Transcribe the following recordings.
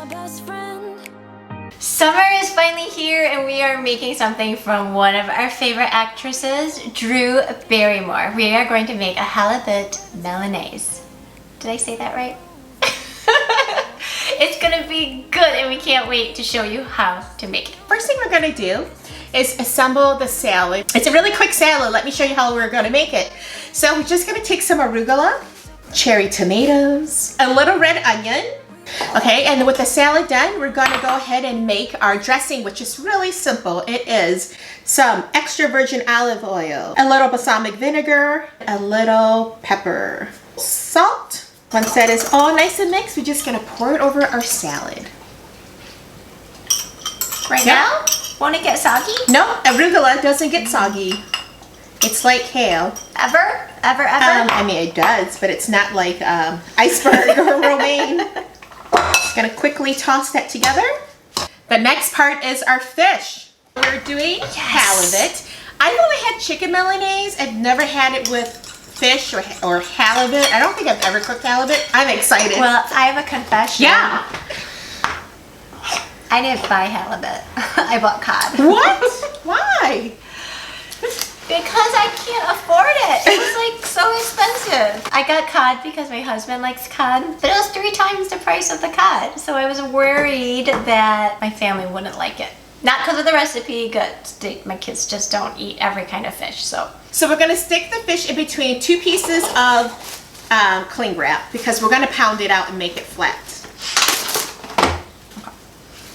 my best friend. Summer is finally here and we are making something from one of our favorite actresses, Drew Barrymore. We are going to make a halibut Milanese. Did I say that right? It's gonna be good and we can't wait to show you how to make it. First thing we're gonna do is assemble the salad. It's a really quick salad. Let me show you how we're gonna make it. So we're just gonna take some arugula, cherry tomatoes, a little red onion. Okay, and with the salad done, we're gonna go ahead and make our dressing, which is really simple. It is some extra virgin olive oil, a little balsamic vinegar, a little pepper, salt. Once that is all nice and mixed, we're just gonna pour it over our salad. Right now? Won't it get soggy? No, arugula doesn't get soggy. It's like kale. Ever? Ever? I mean, it does, but it's not like iceberg or romaine. Just gonna quickly toss that together. The next part is our fish. We're doing halibut. I've only had chicken Milanese. I've never had it with fish or halibut. I don't think I've ever cooked halibut. I'm excited. Well, I have a confession. Yeah. I didn't buy halibut. I bought cod. What? Why? Because I can't afford it. It was like so expensive. I got cod because my husband likes cod, but it was 3 times the price of the cod. So I was worried that my family wouldn't like it. Not because of the recipe, my kids just don't eat every kind of fish, so. So we're gonna stick the fish in between 2 pieces of cling wrap because we're gonna pound it out and make it flat.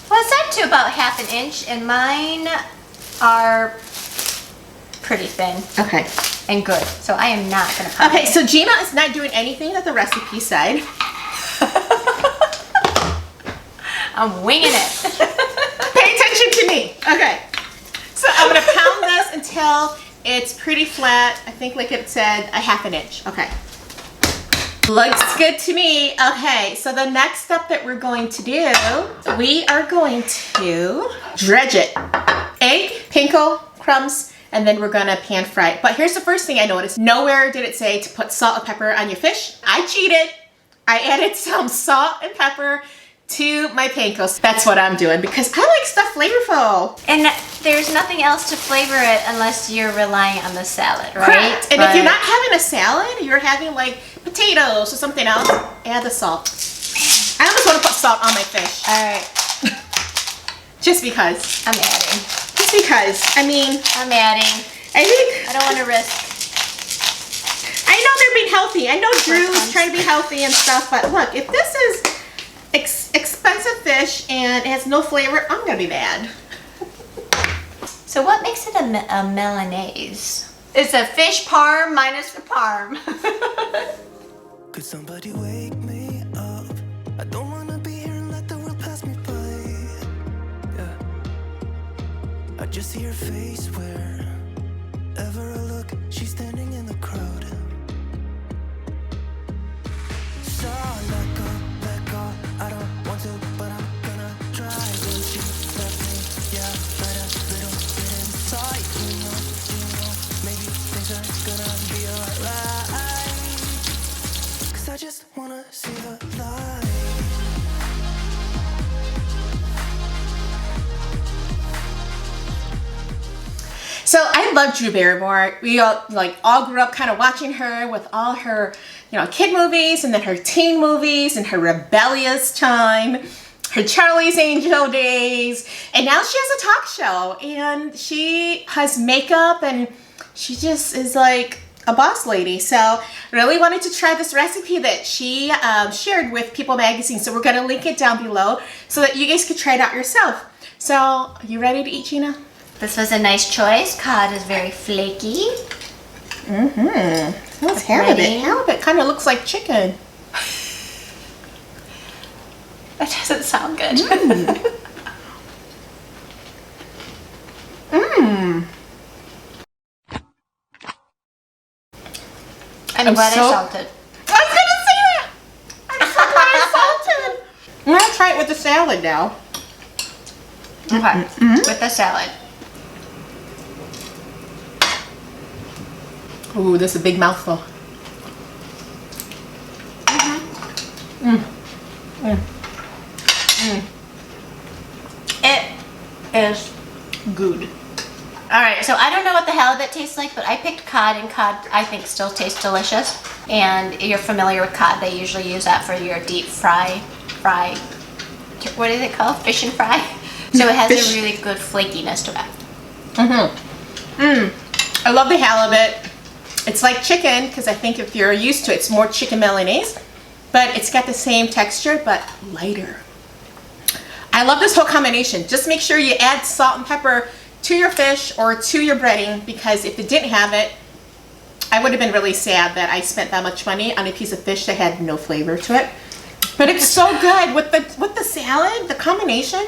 Well, it's set to about 1/2 inch, and mine are pretty thin. Okay. And good, so I am not gonna pound Okay, it. so Gina is not doing anything that the recipe said. I'm winging it. Pay attention to me. Okay. So I'm gonna pound this until it's pretty flat. I think like it said 1/2 inch. Okay. Looks good to me. Okay, so the next step that we're going to do, we are going to dredge it. Egg, panko, crumbs, and then we're gonna pan fry it. But here's the first thing I noticed. Nowhere did it say to put salt and pepper on your fish. I cheated. I added some salt and pepper to my pancos. That's what I'm doing because I like stuff flavorful. And there's nothing else to flavor it unless you're relying on the salad, right? Correct. And if you're not having a salad, you're having like potatoes or something else, add the salt. I almost want to put salt on my fish. All right. Just because. I'm adding. Just because. I mean, I'm adding. I think. I don't want to risk. I know they're being healthy. I know Drew's trying to be healthy and stuff, but look, if this is expensive fish and it has no flavor, I'm gonna be mad. So what makes it a Milanese? It's a fish parm minus the parm. Could somebody wake me up? I don't wanna be here and let the world pass me by. Yeah. I just see her face wherever I look. She's standing in the crowd. So let go. I don't want to, but I'm gonna try. When she left me, yeah, right a little bit inside. You know, maybe things are gonna be alright. 'Cause I just wanna see the light. So I love Drew Barrymore. We all grew up kind of watching her with all her, kid movies and then her teen movies and her rebellious time, her Charlie's Angel days, and now she has a talk show and she has makeup and she just is like a boss lady. So really wanted to try this recipe that she shared with People Magazine. So we're gonna link it down below so that you guys could try it out yourself. So are you ready to eat, Gina? This was a nice choice. Cod is very flaky. Mm-hmm. That's halibut. Halibut kind of looks like chicken. That doesn't sound good. Mmm. I'm glad I salted. I was gonna say that. I'm so glad I salted. I'm gonna try it with the salad now. Okay, with the salad. Ooh, this is a big mouthful. Mm. Mm. Mm. is good. All right, so I don't know what the halibut tastes like, but I picked cod, and cod I think still tastes delicious. And you're familiar with cod. They usually use that for your deep fry, what is it called? Fish and fry. So it has a really good flakiness to it. I love the halibut. It's like chicken, because I think if you're used to it, it's more chicken Milanese, but it's got the same texture, but lighter. I love this whole combination. Just make sure you add salt and pepper to your fish or to your breading, because if it didn't have it, I would have been really sad that I spent that much money on a piece of fish that had no flavor to it. But it's so good with the salad, the combination.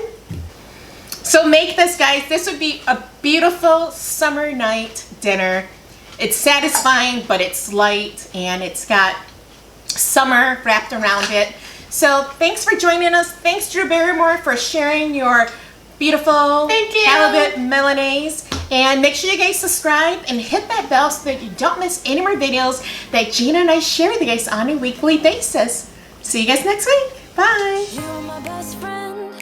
So make this, guys. This would be a beautiful summer night dinner. It's satisfying, but it's light, and it's got summer wrapped around it. So thanks for joining us. Thanks, Drew Barrymore, for sharing your beautiful Halibut Milanese. And make sure you guys subscribe and hit that bell so that you don't miss any more videos that Gina and I share with you guys on a weekly basis. See you guys next week. Bye. You were my best friend.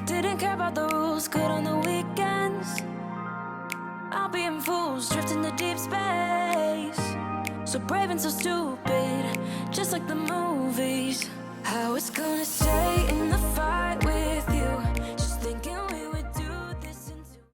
Didn't care about the rules, good on the weekends. I'll be in fools, drifting to deep space. So brave and so stupid, just like the movies. How it's gonna stay in the fight.